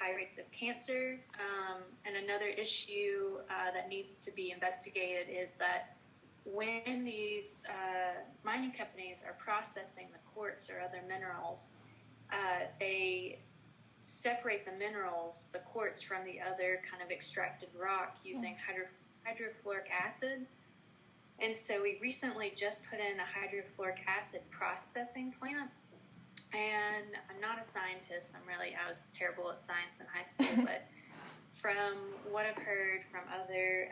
high rates of cancer. And another issue that needs to be investigated is that when these mining companies are processing the quartz or other minerals, they separate the minerals, the quartz, from the other kind of extracted rock using hydrofluoric acid. And so we recently just put in a hydrofluoric acid processing plant. And I'm not a scientist. I was terrible at science in high school, but from what I've heard from other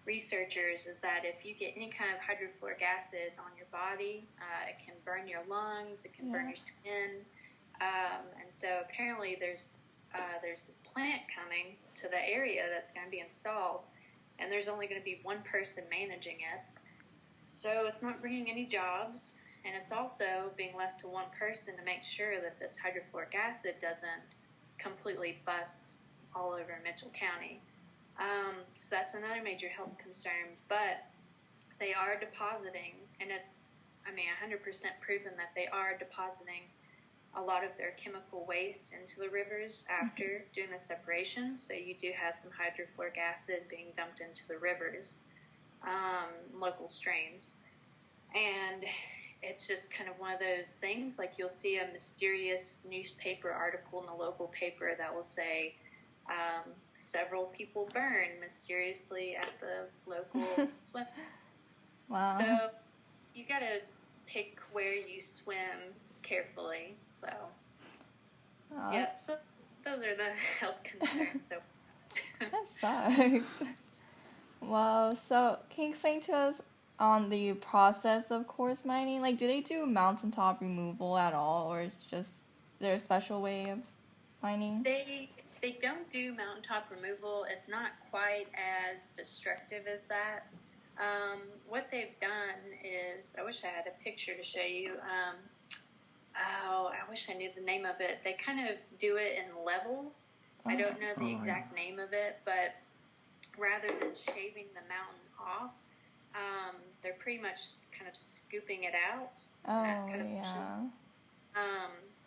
researchers is that if you get any kind of hydrofluoric acid on your body, it can burn your lungs, it can burn your skin. And so apparently there's this plant coming to the area that's going to be installed, and there's only going to be one person managing it. So it's not bringing any jobs, and it's also being left to one person to make sure that this hydrofluoric acid doesn't completely bust all over Mitchell County. So that's another major health concern. But they are depositing, and it's, 100% proven that they are depositing a lot of their chemical waste into the rivers after doing the separation. So you do have some hydrofluoric acid being dumped into the rivers, local streams. And it's just kind of one of those things, like you'll see a mysterious newspaper article in the local paper that will say, several people burned mysteriously at the local swim. Wow. So you got to pick where you swim carefully. So, so those are the health concerns. So that sucks. Wow. So can you explain to us on the process of quartz mining? Like, do they do mountaintop removal at all, or is there a special way of mining? They don't do mountaintop removal. It's not quite as destructive as that. What they've done is, I wish I had a picture to show you. I wish I knew the name of it. They kind of do it in levels. I don't know the exact name of it, but rather than shaving the mountain off, they're pretty much kind of scooping it out.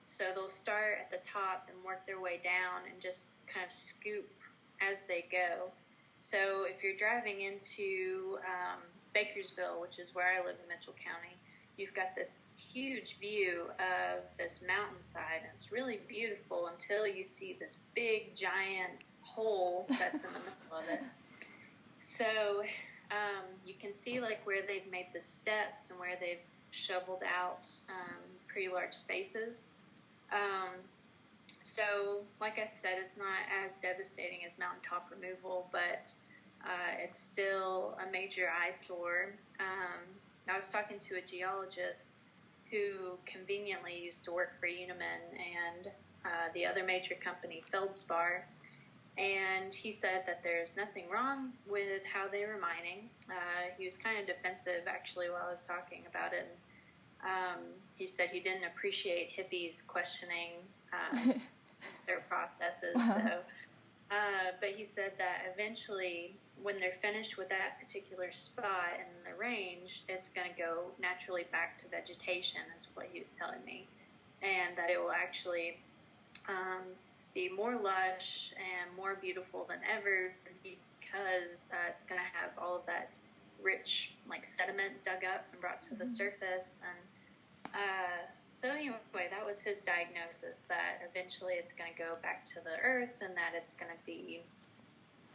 So they'll start at the top and work their way down and just kind of scoop as they go. So if you're driving into Bakersville, which is where I live in Mitchell County, you've got this huge view of this mountainside, and it's really beautiful until you see this big, giant hole that's in the middle of it. So you can see like where they've made the steps and where they've shoveled out pretty large spaces. So like I said, it's not as devastating as mountaintop removal, but it's still a major eyesore. I was talking to a geologist who conveniently used to work for Uniman and the other major company, Feldspar, and he said that there's nothing wrong with how they were mining. He was kind of defensive, actually, while I was talking about it. He said he didn't appreciate hippies questioning their processes. So, but he said that eventually, when they're finished with that particular spot in the range, it's going to go naturally back to vegetation, is what he was telling me, and that it will actually be more lush and more beautiful than ever because it's going to have all of that rich sediment dug up and brought to the surface. And so anyway, that was his diagnosis, that eventually it's going to go back to the earth and that it's going to be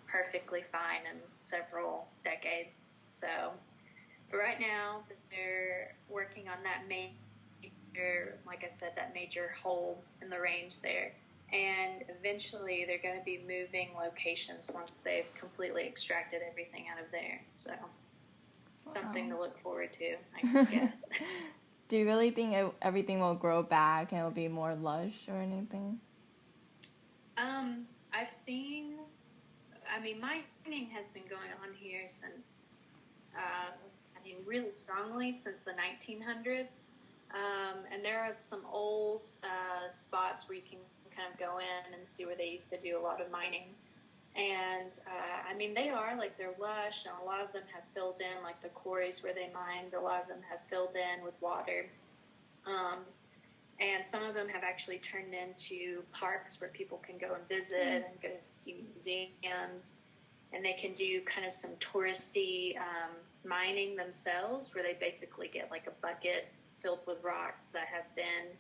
perfectly fine in several decades. So, but right now they're working on that major, like I said, that major hole in the range there. And eventually they're going to be moving locations once they've completely extracted everything out of there. So something to look forward to, I guess. Do you really think everything will grow back and it'll be more lush or anything? I've seen, mining has been going on here since, really strongly since the 1900s. And there are some old spots where you can kind of go in and see where they used to do a lot of mining. And, they are, they're lush, and a lot of them have filled in, the quarries where they mined, a lot of them have filled in with water. And some of them have actually turned into parks where people can go and visit and go to see museums. And they can do kind of some touristy mining themselves, where they basically get like a bucket filled with rocks that have been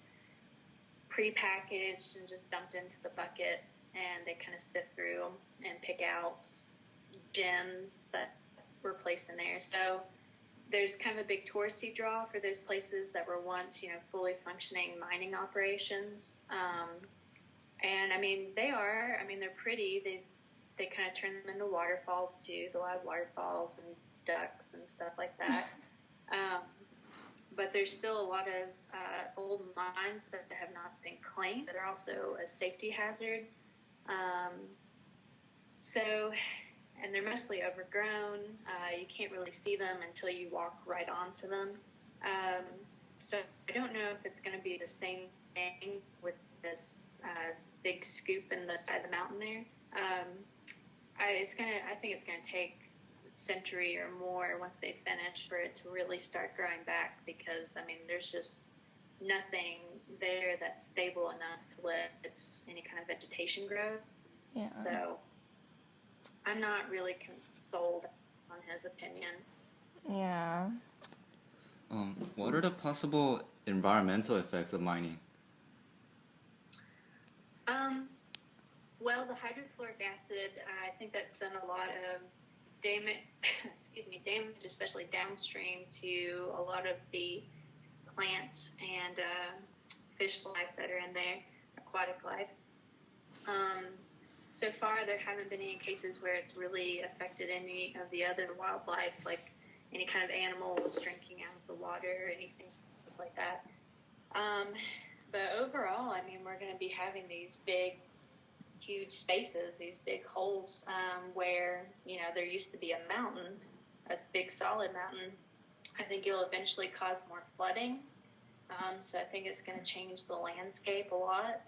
pre-packaged and just dumped into the bucket, and they kind of sift through them and pick out gems that were placed in there. So there's kind of a big touristy draw for those places that were once, fully functioning mining operations. And I mean, they're pretty. They kind of turn them into waterfalls too. They'll have waterfalls and ducks and stuff like that. But there's still a lot of old mines that have not been claimed that are also a safety hazard. And they're mostly overgrown. You can't really see them until you walk right onto them. So I don't know if it's going to be the same thing with this big scoop in the side of the mountain there. I think it's going to take a century or more once they finish for it to really start growing back, because there's just nothing there that's stable enough to let any kind of vegetation grow. Yeah. So I'm not really sold on his opinion. Yeah. What are the possible environmental effects of mining? Well, the hydrofluoric acid, I think that's done a lot of damage, especially downstream to a lot of the plant and fish life that are in there, aquatic life. So far, there haven't been any cases where it's really affected any of the other wildlife, like any kind of animals drinking out of the water or anything like that. But overall, we're going to be having these big, huge spaces, these big holes where, there used to be a mountain, a big solid mountain. I think it'll eventually cause more flooding. So I think it's going to change the landscape a lot.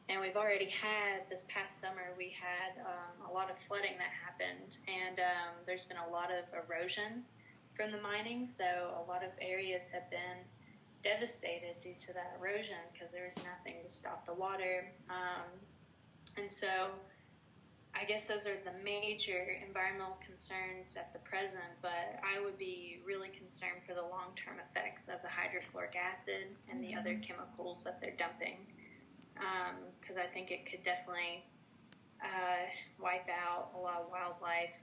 And we've already had, this past summer, we had a lot of flooding that happened. And there's been a lot of erosion from the mining. So a lot of areas have been devastated due to that erosion because there was nothing to stop the water. And so I guess those are the major environmental concerns at the present, but I would be really concerned for the long-term effects of the hydrofluoric acid and the other chemicals that they're dumping, because I think it could definitely wipe out a lot of wildlife,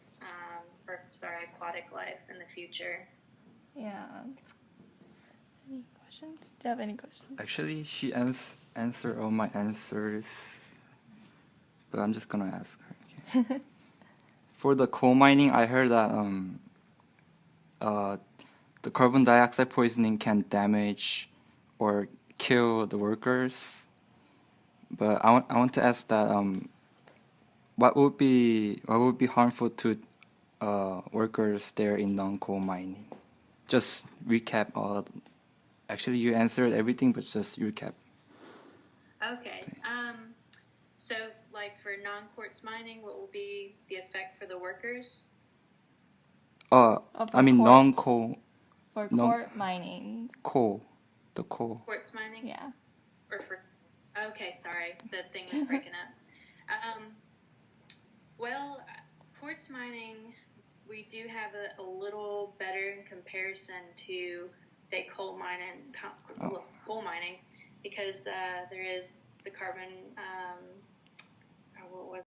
aquatic life in the future. Yeah. Any questions? Do you have any questions? Actually, she answered all my answers. But I'm just gonna ask her. Okay. For the coal mining, I heard that the carbon dioxide poisoning can damage or kill the workers. But I want to ask that what would be harmful to workers there in non-coal mining? Just recap all. Actually, you answered everything, but just recap. Okay. So, like for non-quartz mining, what will be the effect for the workers? Non-coal. For quartz mining. Coal. The coal. Quartz mining? Yeah. Okay, sorry. The thing is breaking up. Well, quartz mining, we do have a little better in comparison to, say, coal mining, because there is the carbon